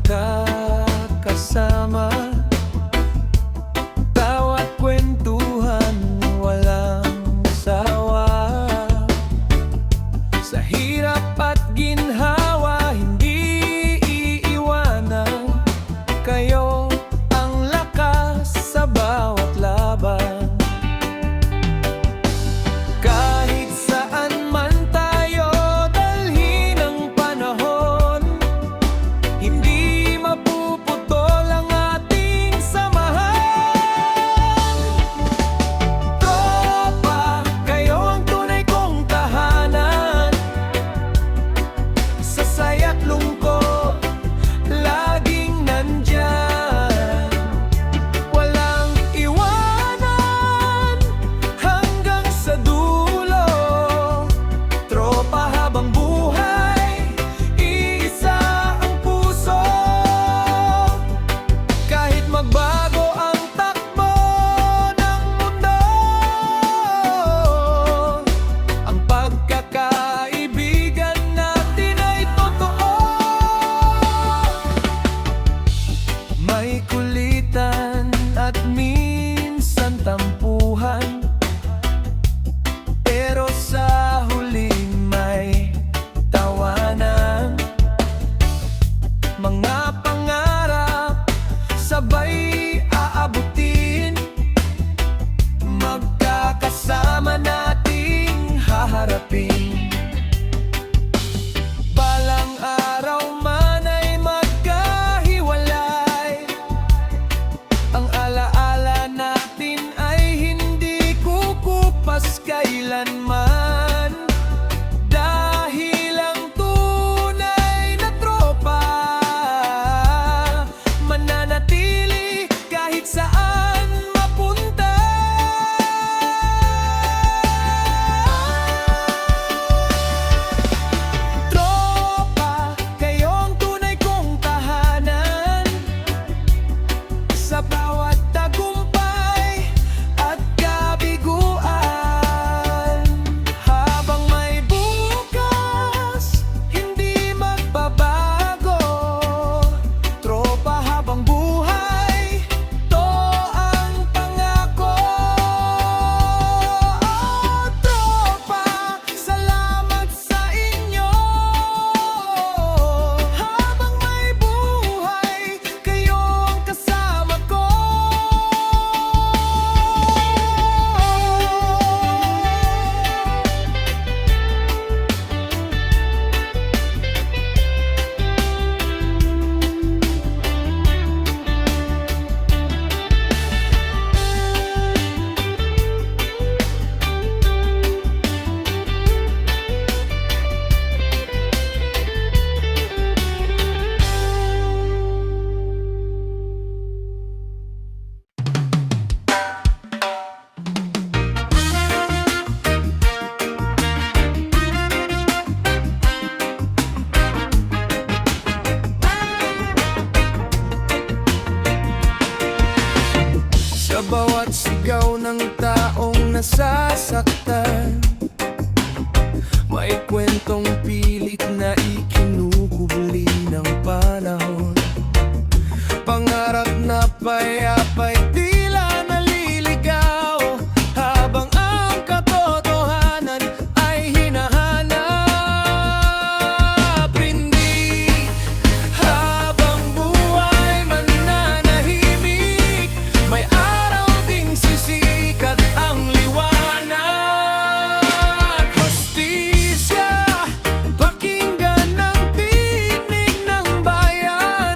magkakasama, bawat kwentuhan walang sawa. Sa hirap at ginhawa hindi iiwanan, kayo ang lakas sa bawat laban. Kahit saan man tayo dalhin ang panahon, hindi mapuputol ang ating samahan. Tropa, kayo ang tunay kong tahanan. Sa saya't lungkot, laging nandyan. Walang iwanan hanggang sa dulo. Tropa habang buhay, iisa ang puso. Kahit magbago ang takbo ng mundo, ang pagkakaibigan natin ay totoo. May kulitan at minsan tampuhan, pero sa huli may tawanan. Mga pangarap sabay aabutin, magkakasama nating haharapin. Balang araw man ay magkahiwalay, ang alaala natin ay hindi kukupas kailanman. Dahil ang tunay na tropa mananatili kahit saan mapunta. Tropa, kayo ang tunay kong tahanan. Sa bawat tagumpay at kabiguan, habang may bukas, hindi magbabago. Tropa habang buhay, to ang pangako. Tropa, salamat sa inyo. Habang may buhay, kayo ang kasama ko. Sa bawat sigaw ng taong nasasaktan, may kwentong pilit na ikinukubli ng panahon. Pangarap na payapa'y tila naliligaw, habang ang katotohanan ay hinahanap. Hindi habang buhay mananahimik, may araw ding sisikat ang liwanag. Hustisya, pakinggan ang tinig ng bayan.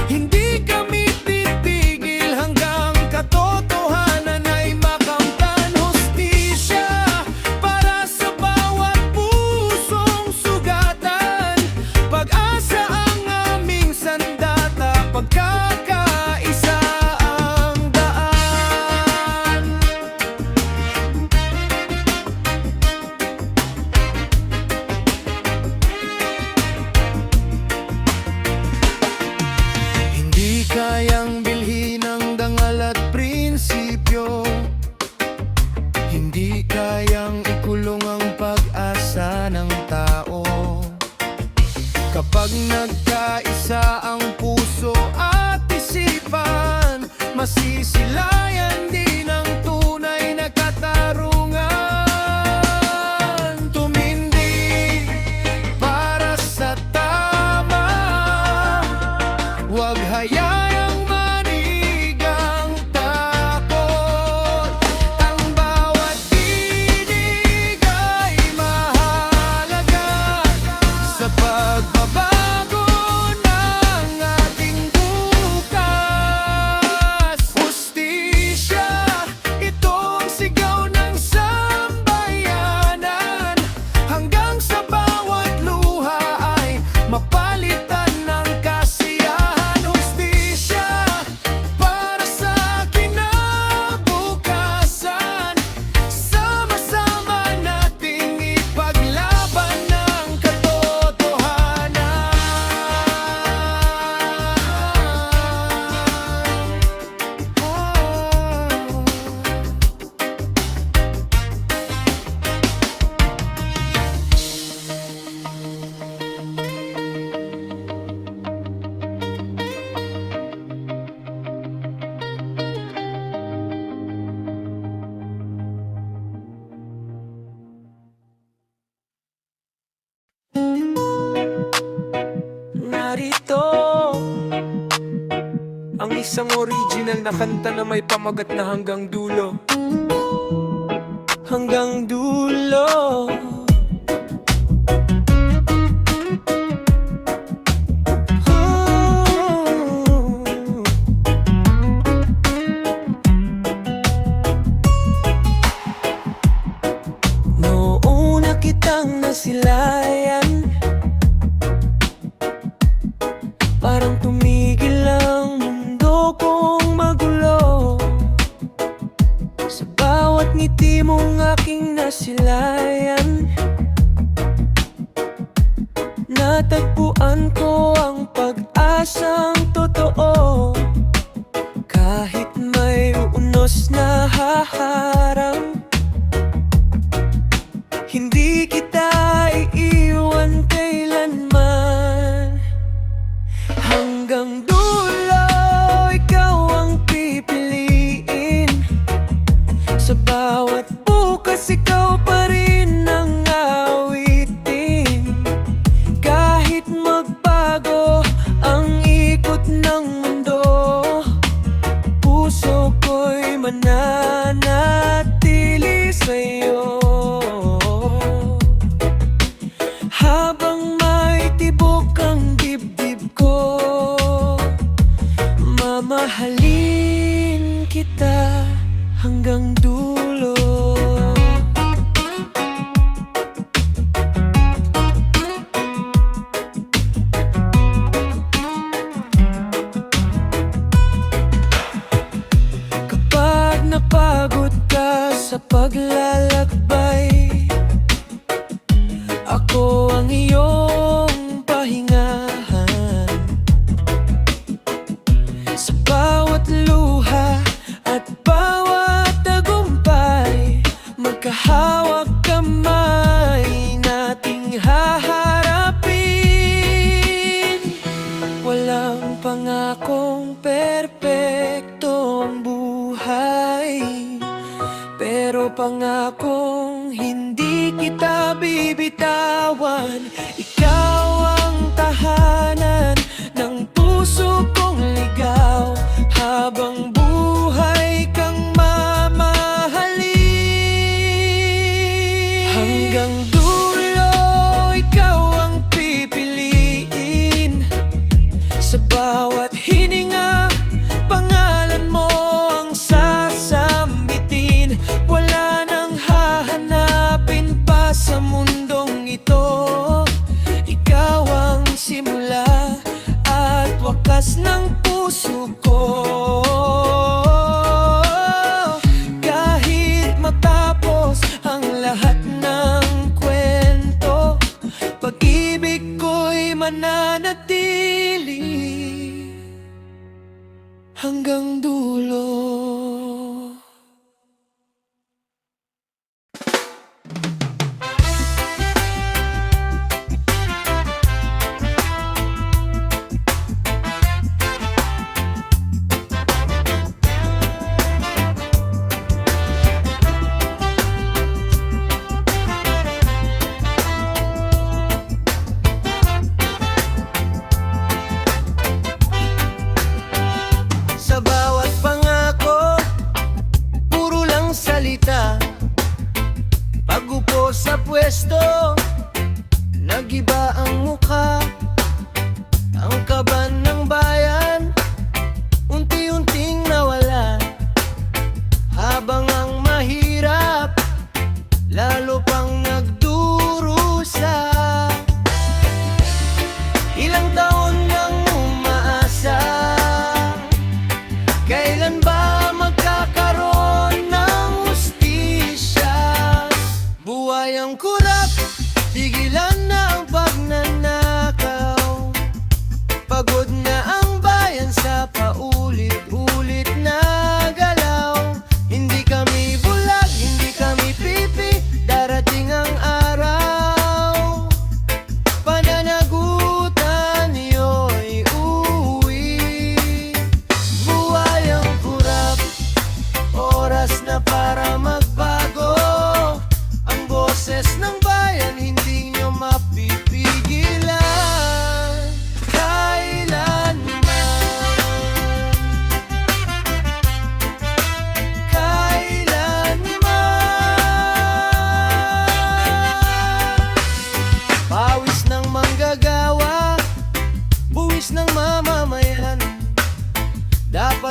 Hindi kami titigil hanggang katotohanan ay makamtan. Hustisya para sa bawat pusong sugatan, pag-asa ang aming sandata, pagkakaisa ang daan. Hindi kayang bilhin ang dangal at prinsipyo, hindi kayang ikulong ang pag-asa ng tao. Kapag nagkaisa ang puso narito ang isang original na kanta na may pamagat na hanggang dulo. Hanggang dulo. Noong una kitang nasilayan, parang tumigil ang mundo kong magulo. Sa bawat ngiti mong aking nasilayan, natagpuan ko ang pag-asang totoo. Kahit may unos na haharang, hindi kita iiwan kailanman. Hanggang dulo, ikaw ang pipiliin. Sa bawat bukas, ikaw pa rin ang awitin. Kahit magbago ang ikot ng mundo, puso ko'y mananatili sa'yo. Habang may tibok ang dibdib ko, mamahalin kita hanggang dulo. Kapag napagod ka sa paglalakbay, ako ang iyong pahingahan. Sa bawat luha at bawat tagumpay, magkahawak kamay nating haharapin. Walang pangakong perpekto ang buhay, pero pangakong hindi kita bibitawan. Ikaw ang tahanan ng puso kong ligaw, habang buhay kang mamahalin. Hanggang dulo, ikaw ang pipiliin. Sa bawat hininga, pangalan mo ang sasambitin. Wala nang hahanapin pa sa mundong ito. Ikaw ang simula at wakas ng puso ko. Kahit matapos ang lahat ng kwento, pag-ibig ko'y mananatili hanggang dulo. Sa bawat pangako, puro lang salita. Pag-upo sa pwesto, nag-iba ang mukha. Ang kaban ng bayan, unti-unting nawala. Habang ang mahirap, lalo pang nagdurusa. Ilang taon nang umaasa, kailan ba magkakaroon ng hustisya? Buhay ang kurap, tigilan na ang pagnanakaw. Pagod na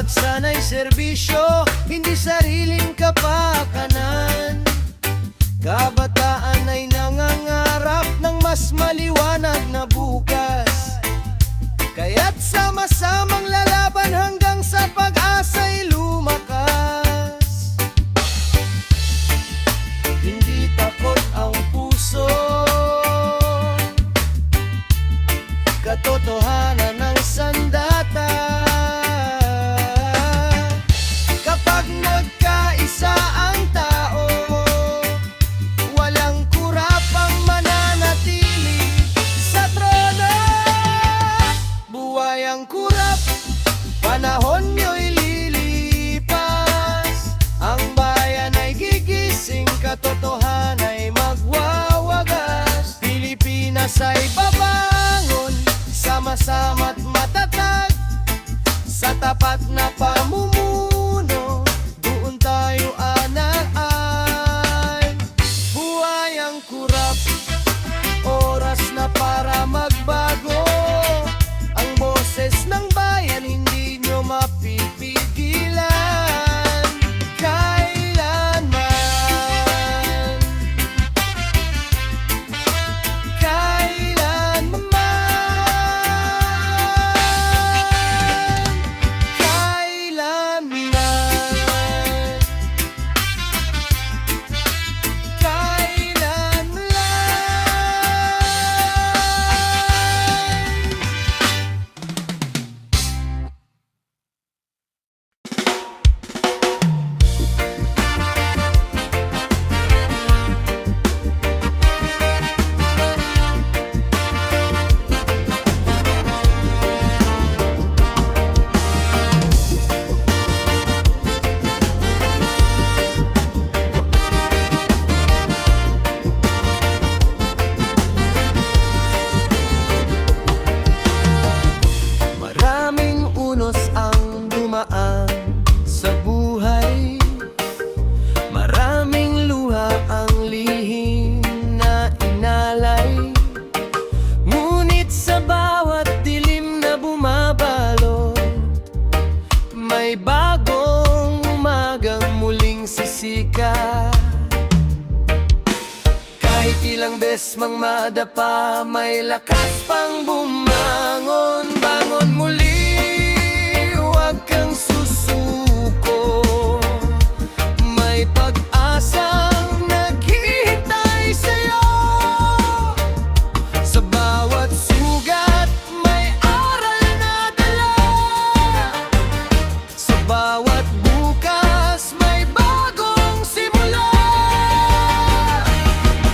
Sana'y serbisyo, hindi sariling kapakanan. Kabataan ay nangangarap ng mas maliwanag na bukas, kaya't sama-samang lalaban hanggang sa pag-asa'y lumakas. Hindi takot ang puso, katotohanan ng sandata. Kapag nagkaisa ang tao, walang kurapang mananatili sa trono. Buhay ang kurap, panahon nyo'y lilipas. Ang bayan ay gigising, katotohanan ay magwawagas. Pilipinas ay babangon, sama-sama't matatag. Sa tapat na pamumuno, doon tayo aanaan. Buhay ang kurap, oras na para magbago. Ang boses ng bayan hindi nyo mapipigilan kailanman. Sa buhay, maraming luha ang lihim na inalay. Ngunit sa bawat dilim na bumabalot, may bagong umagang muling sisikat. Kahit ilang beses mang madapa, may lakas pang bumangon. Bangon muli, huwag kang susuko. May pag-asang naghihintay sa'yo. Sa bawat sugat, may aral na dala. Sa bawat bukas, may bagong simula.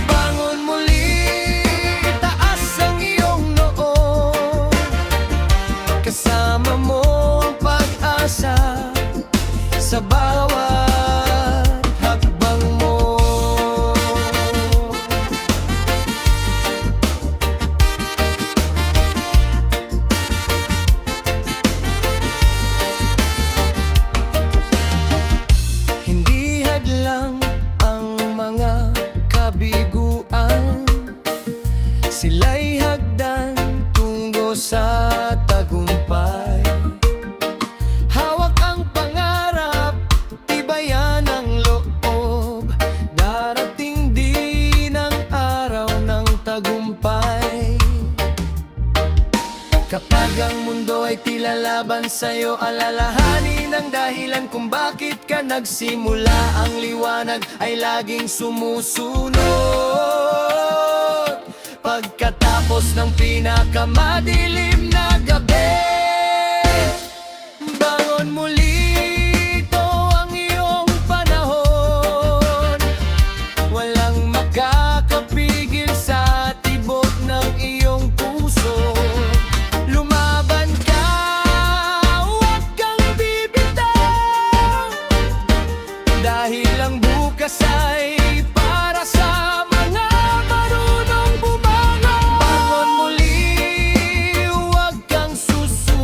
Bangon muli, taas ang iyong noo. Kasama mo ang pag-asa sa bawat hakbang mo. Hindi hadlang ang mga kabiguan, sila'y hagdan tungo sa tagumpay. Hawak ang pangarap, tibayan ang loob. Darating din ang araw ng tagumpay. Kapag ang mundo ay tila laban sa'yo, alalahanin ang dahilan kung bakit ka nagsimula. Ang liwanag ay laging sumusunod pagkatapos ng pinakamadilim na gabi. Bangon muli, ito ang iyong panahon. Walang makakapigil sa tibok ng iyong puso. Lumaban ka, huwag kang bibitaw, dahil ang bukas ay para sa mga marunong bumangon. Bangon muli, huwag kang susuko.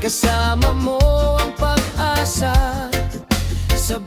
Kasama mo ang pag-asa sa